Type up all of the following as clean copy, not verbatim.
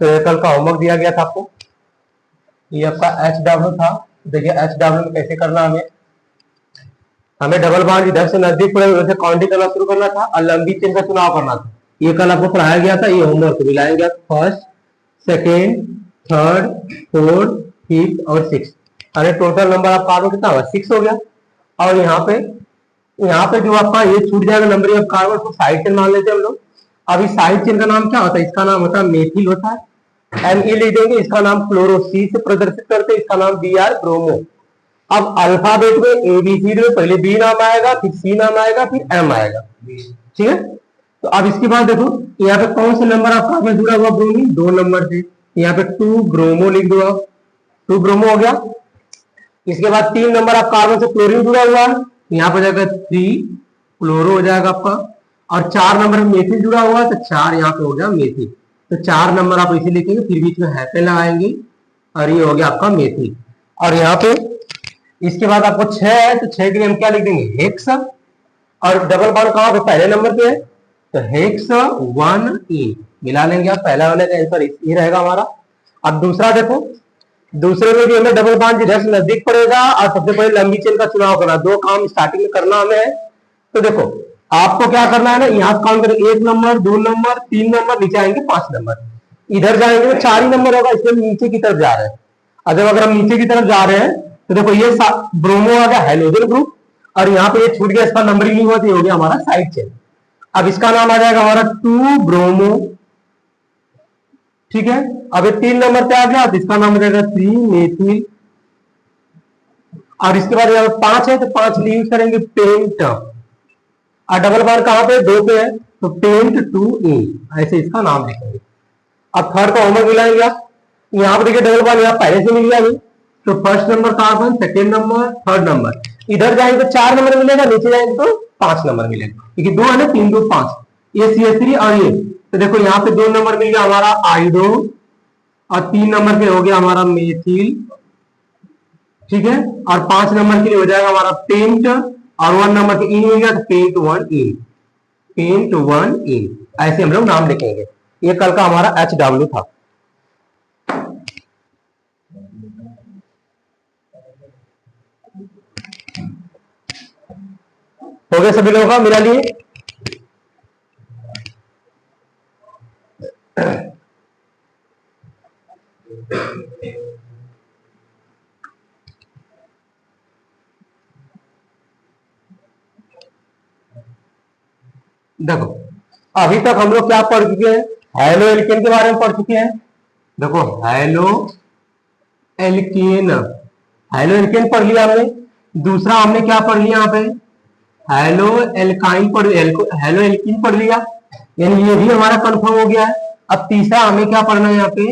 तो ये कल का होमवर्क दिया गया था आपको, ये आपका HW था। देखिए HW में कैसे करना, हमें डबल बॉन्ड इधर से नजदीक पड़े उधर से काउंटिंग करना शुरू करना था और लंबी चेन का चुनाव करना था। ये कल आपको पढ़ाया गया था, ये होमवर्क मिलाएंगे first, second, third, fourth, fifth और सिक्स। अरे टोटल नंबर आपका कार्बन कितना होगा, 6 हो गया। और यहाँ पे जो आपका ये छूट जाएगा नंबर ऑफ कार्बन, तो साइड चेन मान लेते हैं हम लोग। अब इस साइड चेन का नाम क्या होता है, इसका नाम होता है मेथिल होता है, Me लिख देंगे। इसका नाम फ्लोरो, C से प्रदर्शित करते हैं, इसका नाम Br ब्रोमो। अब अल्फाबेट में ABCD में पहले B नाम आएगा, फिर C नाम आएगा, फिर M आएगा, ठीक है। तो अब इसके बाद देखो यहाँ पे कौन से नंबर ऑफ कार्बन जुड़ा हुआ ब्रोमीन, 2 नंबर से, यहाँ पे 2 ब्रोमो लिख दो आप, 2 ब्रोमो हो गया। इसके बाद 3 नंबर ऑफ कार्बन से क्लोरीन जुड़ा हुआ है, यहाँ पर जाएगा 3 क्लोरो हो जाएगा आपका। और 4 नंबर में मेथिल जुड़ा हुआ है, तो 4 यहाँ पे हो गया मेथिल। तो 4 नंबर आप इसे लिखेंगे, फिर बीच में हैफे लगाएंगे और ये हो गया आपका मेथिल। और यहाँ पे इसके बाद आपको 6 है, तो 6 के लिए हम क्या लिख देंगे, हेक्स। और डबल बॉन्ड कहाँ पे, पहले नंबर पे है, तो हेक्स 1 मिला लेंगे आप, पहला वाले का आंसर ये रहेगा हमारा। अब दूसरा देखो, दूसरे में भी हमें डबल बॉन्ड इधर से नजदीक पड़ेगा और सबसे पहले लंबी चेन का चुनाव करना, 2 काम स्टार्टिंग में करना हमें है। तो देखो आपको क्या करना है ना, यहाँ काउंट करें, 1 नंबर, 2 नंबर, 3 नंबर, नीचे आएंगे 5 नंबर, इधर जाएंगे तो 4 ही नंबर होगा, इसलिए नीचे की तरफ जा रहे हैं। अगर हम नीचे की तरफ जा रहे हैं तो देखो ये ब्रोमो आ गया हाइड्रोजन ग्रुप, और यहाँ पे ये छूट गया, इसका नंबरिंग नहीं हुआ, तो ये हो गया हमारा साइड चेन। अब इसका नाम आ जाएगा हमारा 2 ब्रोमो, ठीक है। अब ये 3 नंबर पे आ गया, तो इसका नाम हो जाएगा 3 मेथिल। और इसके बाद यहाँ 5 है, तो 5 यूज करेंगे पेंट। और डबल बॉन्ड कहां पे, 2 पे है, तो पेंट 2 ऐसे इसका नाम लिखेंगे। अब थर्ड का होमवर्क मिलाएंगे आप, यहाँ पे देखिए डबल बॉन्ड यहाँ पहले से मिल गया है, तो first number carbon, second number, third number, इधर जाएंगे तो 4 नंबर मिलेगा, नीचे जाएंगे तो 5 नंबर मिलेगा, क्योंकि 2 है ना, 3 2 5, ये CH3 और ये, तो देखो यहाँ पे 2 नंबर मिल गया हमारा आइडो, और 3 नंबर पे हो गया हमारा मेथिल, ठीक है। और 5 नंबर के लिए हो जाएगा हमारा पेंट, और 1 नंबर के इन मिल गया, तो पेंट 1 पेंट 1 ऐसे हम लोग नाम लिखेंगे। ये कल का हमारा HW था। हो गया सभी लोगों का, मिला लिए। देखो अभी तक हम लोग क्या पढ़ चुके हैं, हेलो एल्केन के बारे में पढ़ चुके हैं। देखो हेलो एल्केन, हेलो एल्केन पढ़ लिया हमने। दूसरा हमने क्या पढ़ लिया यहाँ पे, हेलो एल्काइन पढ़, हेलो एल्कीन पढ़ लिया, यानी ये भी हमारा कंफर्म हो गया है। अब तीसरा हमें क्या पढ़ना है यहाँ पे,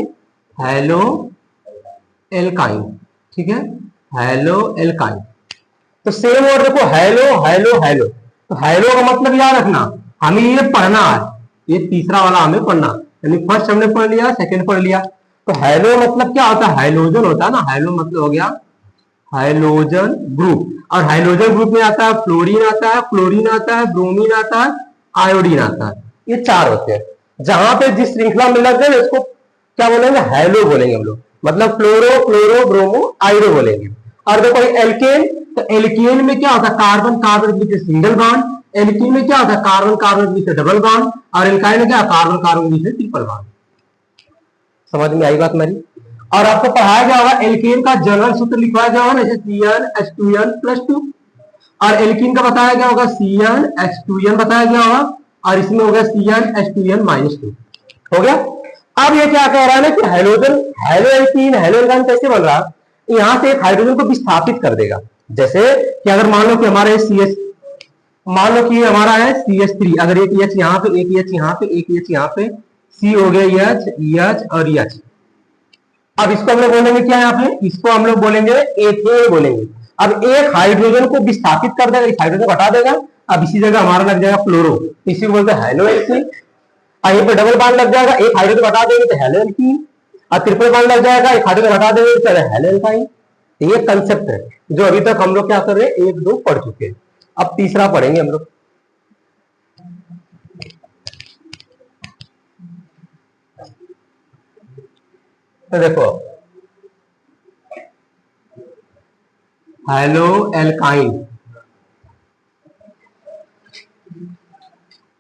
हेलो एल्काइन, ठीक है, हेलो एल्काइन। तो सेम वर्ड देखो, हेलो हेलो हेलो, तो हेलो का मतलब याद रखना, हमें ये पढ़ना है, ये तीसरा वाला हमें पढ़ना, यानी फर्स्ट हमने पढ़ लिया, सेकंड पढ़ लिया। तो हेलो मतलब क्या होता है, हाइड्रोजन होता है ना, हेलो मतलब हो गया हाइड्रोजन ग्रुप, और हाइड्रोजन ग्रुप में आता है फ्लोरीन आता है, क्लोरीन आता है, ब्रोमीन आता है, आयोडीन आता है, ये 4 होते हैं। जहां पे जिस श्रृंखला में लग गए उसको क्या बोलेंगे, हेलो बोलेंगे हम लोग, मतलब फ्लोरो क्लोरो ब्रोमो आयोडो बोलेंगे। और देखो एल्केन, तो एल्केन में क्या होता है, कार्बन कार्बन के बीच सिंगल बॉन्ड, एल्कीन में क्या होता है, कार्बन कार्बन के बीच डबल बॉन्ड, और एल्काइन में क्या, कार्बन कार्बन के बीच ट्रिपल बॉन्ड। समझ में आई बात मेरी। और आपको पढ़ाया गया होगा एल्केन का जनरल सूत्र लिखवाया गया होगा, जैसे CnH2n+2, और एल्कीन का बताया गया होगा CnH2n बताया गया होगा, और इसमें हो गया CnH2n-2 हो गया। अब ये क्या कह रहा है ना कि hydrogen, hello alkene hello alkyne कैसे बन रहा है, यहां से एक हाइड्रोजन को विस्थापित कर देगा। जैसे कि अगर मान लो कि हमारे मान लो कि ये हमारा है CH3, अगर एक H यहाँ पे, एक H यहाँ पे, एक H यहाँ पे, C हो गया H और H। अब इसको हम लोग बोलेंगे क्या, यहाँ पे इसको हम लोग बोलेंगे एथेन बोलेंगे। अब एक हाइड्रोजन को विस्थापित कर देगा, एक हाइड्रोजन हटा देगा, अब इसी जगह हमारा लग जाएगा फ्लोरो, इसी को बोलते हैं हेलो एल्कीन। यहीं पे डबल बॉन्ड लग जाएगा, एक हाइड्रोजन हटा देंगे तो हेलो एल्कीन, और ट्रिपल बॉन्ड लग जाएगा, एक हाइड्रोजन हटा देंगे तो हेलो एल्काइन। ये कंसेप्ट है जो अभी तक हम लोग क्या कर रहे हैं, 1 2 पढ़ चुके हैं। अब तीसरा पढ़ेंगे हम लोग। तो देखो हेलो एल्काइन,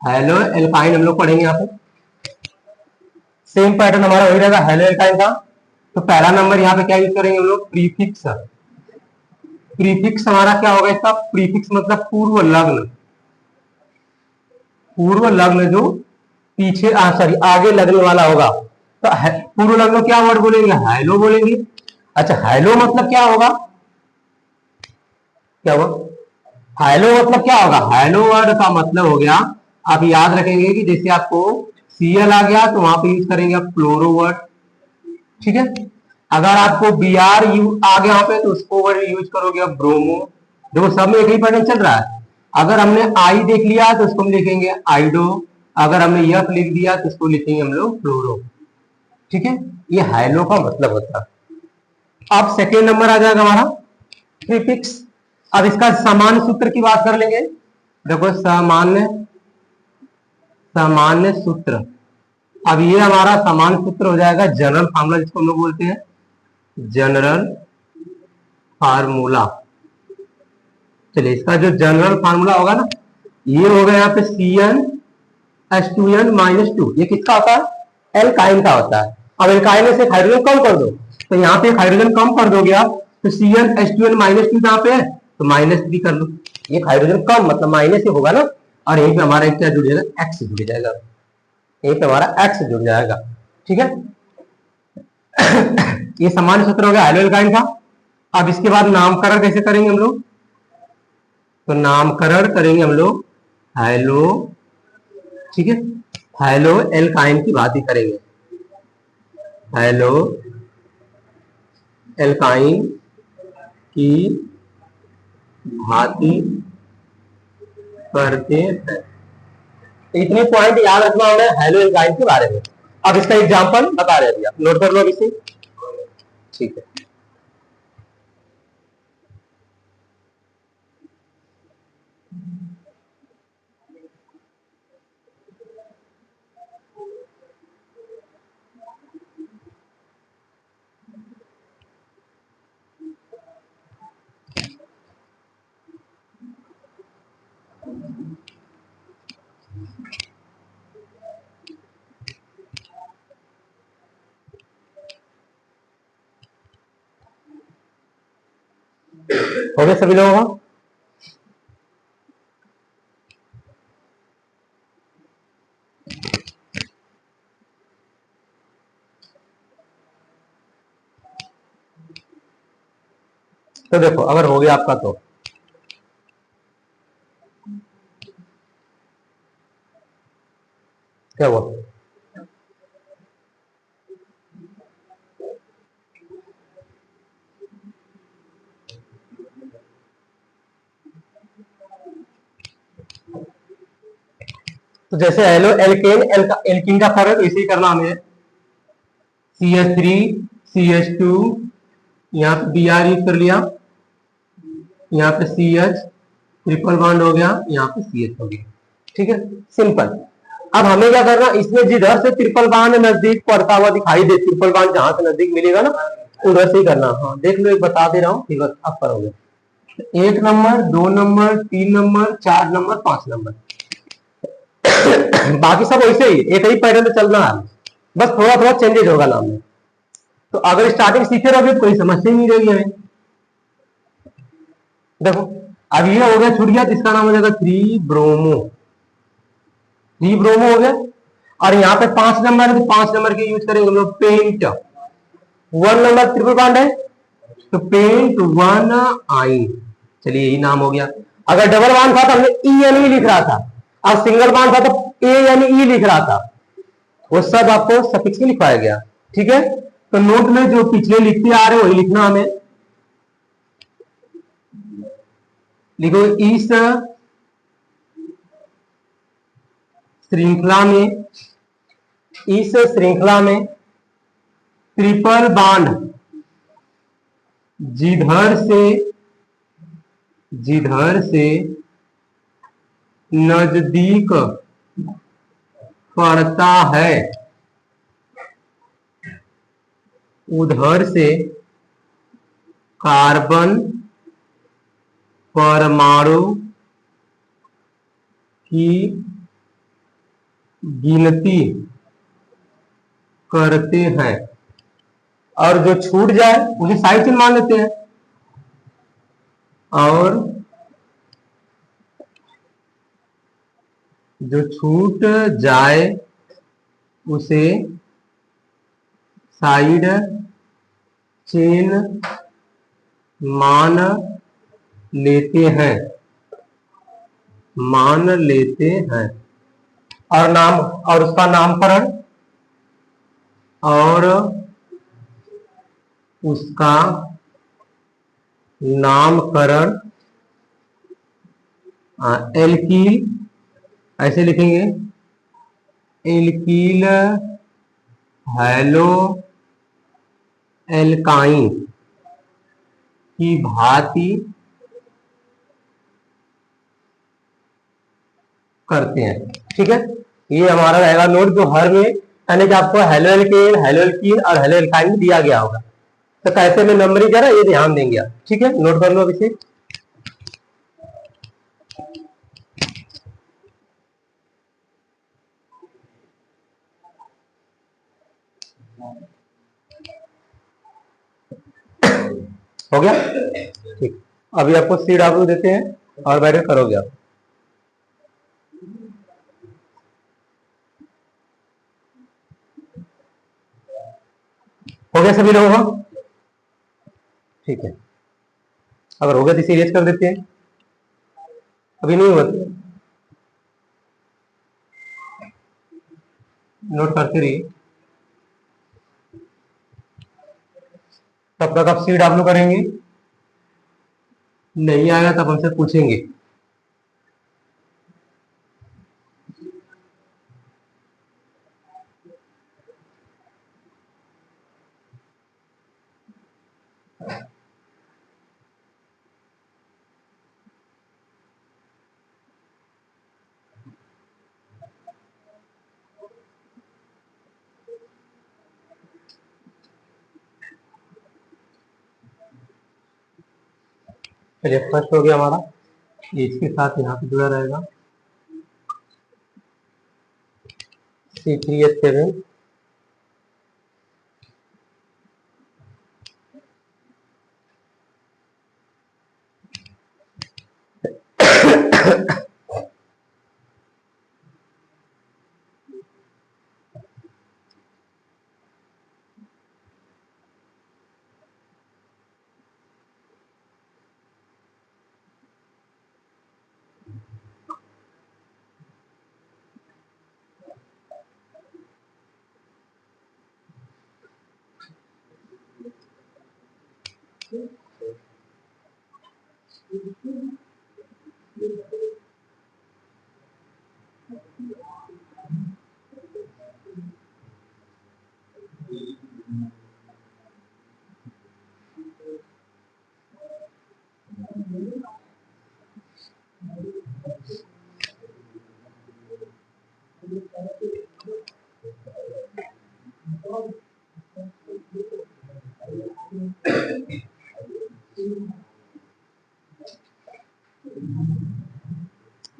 हेलो एल्काइन हम लोग पढ़ेंगे यहाँ पे। सेम पैटर्न हमारा वही रहेगा हेलो एल्काइन का। तो पहला नंबर यहाँ पे क्या यूज करेंगे हम लोग, प्रीफिक्स। प्रीफिक्स हमारा क्या होगा इसका, प्रीफिक्स मतलब पूर्व लग्न। पूर्व लग्न जो पीछे सॉरी आगे लगने वाला होगा। तो पूर्व लग्न क्या वर्ड बोलेंगे, हेलो बोलेंगे। अच्छा हेलो मतलब क्या होगा, क्या होगा हेलो मतलब क्या होगा, हेलो वर्ड का मतलब हो गया, आप याद रखेंगे कि जैसे आपको सीएल आ गया तो वहां पे यूज करेंगे आप क्लोरो वर्ड, ठीक है। अगर आपको बी आर यू आ गया यहाँ पे तो उसको वर्ड यूज करोगे आप ब्रोमो। देखो सब में एक ही पैटर्न चल रहा है। अगर हमने आई देख लिया तो उसको हम लिखेंगे आइडो, अगर हमने यफ लिख दिया तो उसको लिखेंगे हम लोग फ्लोरो, ठीक है। ये हाइलो का मतलब होता है। अब सेकेंड नंबर आ जाएगा हमारा प्रीफिक्स। अब इसका सामान्य सूत्र की बात कर लेंगे। देखो सामान्य, सामान्य सूत्र, अब ये हमारा सामान्य सूत्र हो जाएगा जनरल फार्मूला, जिसको हम लोग बोलते हैं जनरल फार्मूला। चलिए इसका जो जनरल फार्मूला होगा ना, ये होगा यहाँ पे सी एन H2n-2, ये किसका होता है, एल्काइन का होता है। अब एल्काइन में से हाइड्रोजन कम कर दो, तो यहाँ पे हाइड्रोजन कम कर दोगे आप, तो CnH2n-2 यहाँ पे है तो -3 कर लो। ये हाइड्रोजन कम मतलब माइनस ही होगा ना, और यहीं पे हमारा क्या जुड़ जाएगा, एक्स जुड़ जाएगा, यहीं पे हमारा एक्स जुड़ जाएगा, ठीक है। ये सामान्य सूत्र हो गया हाइड्रो एल्काइन का। अब इसके बाद नामकरण कैसे करेंगे हम लोग, तो नामकरण करेंगे हम लोग हाइलो, ठीक है, हाइलो एल्काइन की बात ही करेंगे। हाइलो एल्काइन की भांति करते हैं। इतने पॉइंट याद रखना होगा हाइलो एल्काइन के बारे में। अब इसका एग्जांपल बता रहे हैं, आप नोट कर लो इसे, ठीक है। हो गया सभी लोगों का। तो देखो अगर हो गया आपका तो क्या हुआ, तो जैसे हेलो एल्केन एल्किन का फर्क इसे ही करना हमें, CH3 CH2, यहाँ पे Br यूज कर लिया, यहाँ पे CH ट्रिपल बॉन्ड हो गया, यहाँ पे CH हो गया, ठीक है, सिंपल। अब हमें क्या करना, इसमें जिधर से ट्रिपल बॉन्ड नजदीक पड़ता हुआ दिखाई दे, ट्रिपल बॉन्ड जहां से नजदीक मिलेगा ना उधर से ही करना। हाँ देख लो, एक बता दे रहा हूँ, ठीक है अब करोगे। 1 number, 2 number, 3 number, 4 number, 5 number, बाकी सब वैसे ही एक ही पैटर्न पे चल रहा है, बस थोड़ा थोड़ा चेंजेस होगा नाम में। तो अगर स्टार्टिंग सीखे रहोगे तो कोई समस्या नहीं रहेगी हमें। देखो अब ये हो गया छूट गया, तो इसका नाम हो जाएगा 3 ब्रोमो, 3 ब्रोमो हो गया। और यहाँ पे 5 नंबर है तो 5 नंबर के यूज करेंगे हम लोग पेंट। 1 नंबर ट्रिपल बॉन्ड है तो पेंट 1 आइन, चलिए यही नाम हो गया। अगर डबल बॉन्ड था तो हमने ई एन ई लिख रहा था, और सिंगल बॉन्ड था तो ए एन ई लिख रहा था, वो सब आपको सफिक्स में लिखवाया गया, ठीक है। तो नोट में जो पिछले लिखते आ रहे वही लिखना हमें। लिखो इस श्रृंखला में, इस श्रृंखला में ट्रिपल बॉन्ड जिधर से नजदीक पड़ता है उधर से कार्बन परमाणु की गिनती करते हैं और जो छूट जाए उसे साइड चेन मान लेते हैं, और जो छूट जाए उसे साइड चेन मान लेते हैं, मान लेते हैं। और नाम, और उसका नामकरण, और उसका नामकरण एल्कील, ऐसे लिखेंगे, एल्कील हैलो एल्काइन की भांति करते हैं। ठीक है, ये हमारा रहेगा नोट, जो हर में यानी कि आपको हेलो एल्केन, हेलो एल्कीन और हेलो एल्काइन दिया गया होगा, तो कैसे में नंबरिंग करा ये ध्यान देंगे आप। ठीक है, नोट कर लो अभी से। हो गया, ठीक। अभी आपको CW देते हैं और बैठे करोगे आप। हो गया सभी लोगों का? ठीक है, अगर हो गया तो इसे इरेज कर देते हैं, अभी नहीं हुआ तो नोट करते रहिए। तब तक आप CW करेंगे, नहीं आएगा तब हमसे पूछेंगे। चलिए, फर्स्ट हो गया हमारा, इसके साथ यहाँ पे जुड़ा रहेगा C3H7।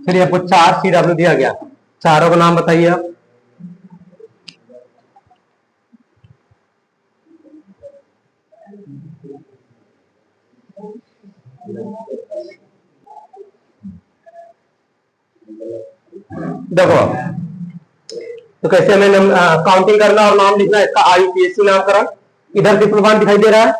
चलिए, आपको 4 CW दिया गया, चारों का नाम बताइए आप। देखो, तो कैसे हमें काउंटिंग करना और नाम लिखना है, इसका IUPAC नामकरण। इधर डिप्लोमा दिखाई दे रहा है,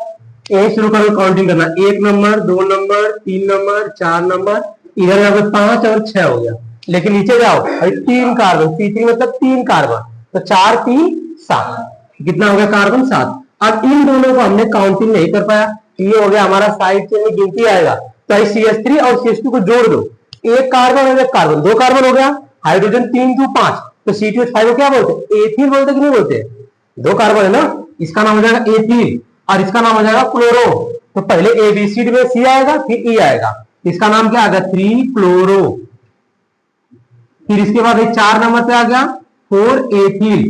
यही शुरू करो काउंटिंग करना, 1 नंबर, 2 नंबर, 3 नंबर, 4 नंबर, इधर यहाँ पे 5 और 6 हो गया। लेकिन नीचे जाओ, भाई 3 कार्बन, C3 मतलब 3 कार्बन, तो 4 3 7, कितना हो गया कार्बन 7। अब इन दोनों को हमने काउंटिंग नहीं कर पाया, ये हो गया हमारा साइड चेन में गिनती आएगा, तो CH3 और CH2 को जोड़ दो, एक कार्बन और एक कार्बन, 2 कार्बन हो गया, हाइड्रोजन 3 2 5, तो C2H5 को क्या बोलते हैं, एथिल बोलते कि नहीं बोलते, 2 कार्बन है ना, इसका नाम हो जाएगा एथिल और इसका नाम हो जाएगा क्लोरो। तो पहले ABCD में C आएगा फिर E आएगा, इसका नाम क्या आ गया 3 क्लोरो। फिर इसके बाद 4 नंबर पे आ गया 4 एथिल,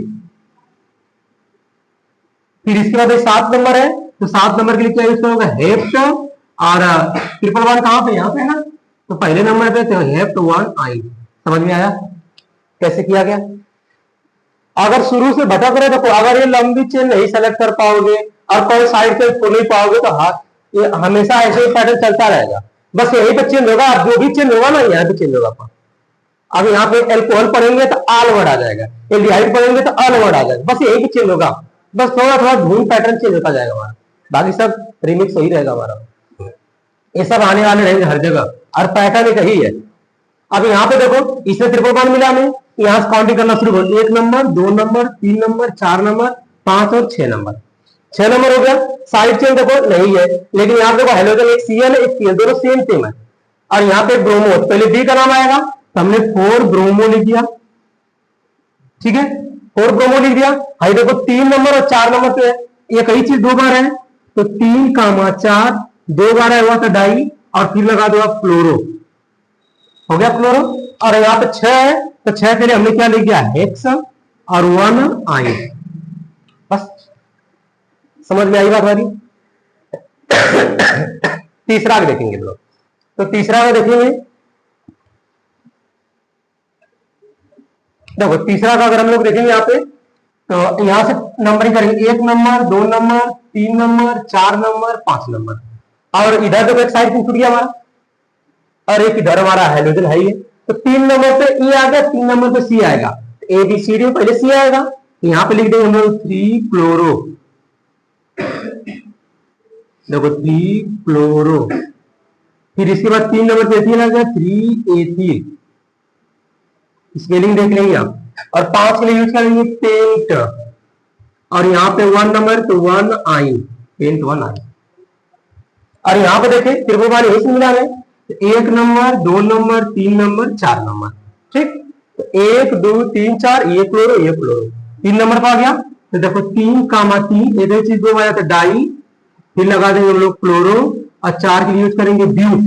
फिर इसके बाद 7 नंबर है, तो 7 नंबर के लिए क्या यूज करोगे, हेप्ट, और ट्रिपल वन कहां पे, यहाँ पे है ना, तो पहले नंबर पे तो हेप्ट वन आई। समझ में आया कैसे किया गया। अगर शुरू से भटक रहे तो अगर ये लंबी चेन नहीं सेलेक्ट कर पाओगे और कोई साइड से खोल नहीं पाओगे तो हाथ, ये हमेशा ऐसे ही पैटर्न चलता रहेगा। बस यही पे चेंज होगा, अब जो भी चेंज होगा ना यहाँ पे चेंज होगा। अब यहाँ पे एल्कोहल पढ़ेंगे तो आल वर्ड आ जाएगा, एल्डिहाइड पढ़ेंगे तो अल वर्ड आ जाएगा, बस यही पे चेंज होगा। बस थोड़ा थोड़ा धूल पैटर्न चेंज होता जाएगा हमारा, बाकी सब रिमिक्स वही रहेगा हमारा। ये सब आने वाले रहेंगे हर जगह, और पैटर्न एक ही है। अब यहाँ पे देखो, इसमें ट्रिपल वन मिला हमें, यहाँ से काउंटिंग करना शुरू करो, 1 नंबर, 2 नंबर, 3 नंबर, 4 नंबर, 5 और 6 नंबर। 6 नंबर हो गया। साइड चेन देखो नहीं है, लेकिन यहाँ देखो हाइड्रोजन एक Cl एक Cl दोनों सेम सेम है, और यहाँ पे ब्रोमो, पहले बी का नाम आएगा तो हमने 4 ब्रोमो लिख दिया, ठीक है, 4 ब्रोमो लिख दिया। हाई देखो 3 नंबर और 4 नंबर पे है, ये कई चीज 2 बार है, तो 3, 4 2 बार है हुआ था डाई, और फिर लगा दो आप फ्लोरो, हो गया क्लोरो। और यहाँ पे 6 है, तो 6 के लिए हमने क्या लिख दिया, हेक्स और 1 आई। बस समझ में आई बात हमारी। तीसरा भी देखेंगे लोग, तो तीसरा में देखेंगे, देखो तीसरा का अगर हम लोग देखेंगे यहाँ पे, तो यहां से नंबरिंग करेंगे, 1 number, 2 number, 3 number, 4 number, 5 number, और इधर देखो एक साइड छूट गया हमारा, और एक इधर हमारा हाइड्रोजन है ही है, तो 3 नंबर पे ई आ गया, 3 नंबर पे सी आएगा, ए बी सी डी पहले सी आएगा, तो यहाँ पे लिख देंगे हम लोग 3 क्लोरो, देखो 3 क्लोरो। फिर इसके बाद 3 नंबर पे एथिल आ गया, 3 एथिल, स्पेलिंग देख लेंगे आप। और 5 के लिए यूज करेंगे पेंट, और यहाँ पे 1 नंबर तो 1 आई, पेंट 1 आई। और यहाँ पे देखें त्रिभुज यही से मिला है, 1 नंबर, 2 नंबर, 3 नंबर, 4 नंबर, ठीक, तो 1 2 3 4 ये क्लोरो ये क्लोरो, 3 नंबर पर आ गया, तो देखो 3, 3 ये दो चीज 2 बार तो डाई, फिर लगा देंगे हम लोग क्लोरो, और 4 के लिए यूज करेंगे ब्यूट,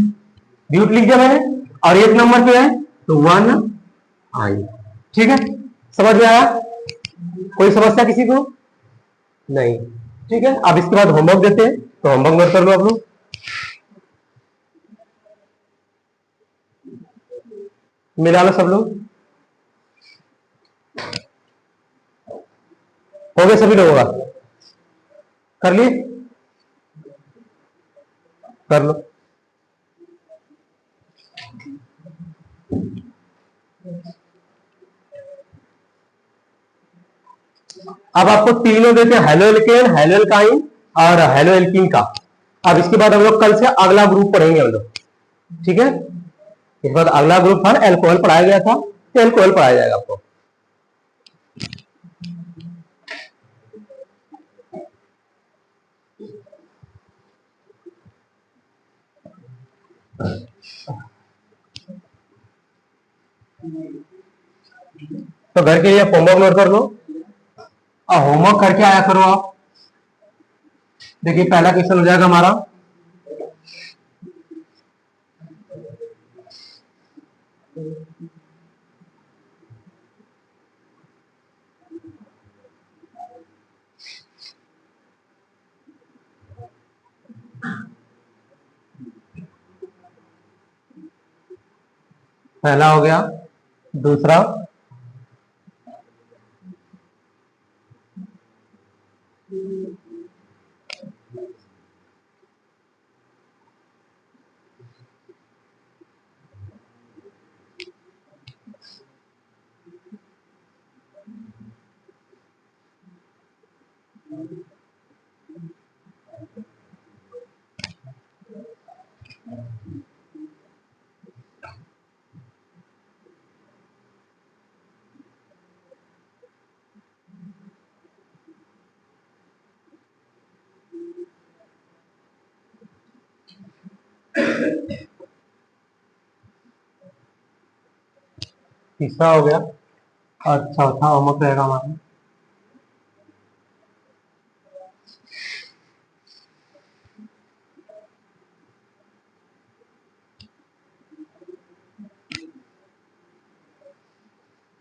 ब्यूट लिख दिया मैंने, और 1 नंबर पे है तो 1 आई। ठीक है, समझ में आया, कोई समस्या किसी को नहीं। ठीक है, अब इसके बाद होमवर्क देते हैं, तो होमवर्क नोट कर लो आप लोग। मिला लो सब लोग, हो गए सभी लोगों का, कर लिए, कर लो। अब आपको तीनों देते हैं, हेलो एल्केन, हेलो एल्काइन और हेलो एल्कीन का। अब इसके बाद हम लोग कल से अगला ग्रुप पढ़ेंगे हम लोग, ठीक है, इसके बाद अगला ग्रुप था एल्कोहल पढ़ाया गया था, तो एल्कोहल पढ़ाया जाएगा आपको। तो घर के लिए होमवर्क नोट कर लो, और होमवर्क करके आया करो आप। देखिए पहला क्वेश्चन हो जाएगा हमारा, पहला हो गया, दूसरा, तीसरा हो गया, और चौथा होमवर्क रहेगा हमारा,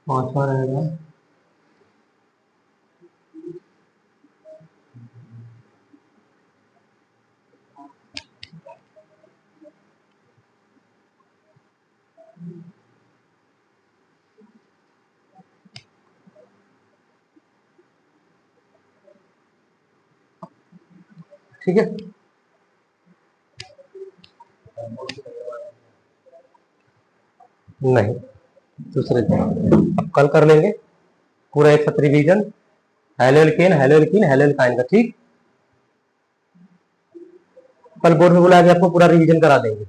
पांचवा रहेगा ठीक है। नहीं, दूसरे दिन अब कल कर लेंगे पूरा एक साथ revision, halo alkane hello alkene hello alkyne का। ठीक, कल बोर्ड में बुला के आपको पूरा रिवीजन करा देंगे।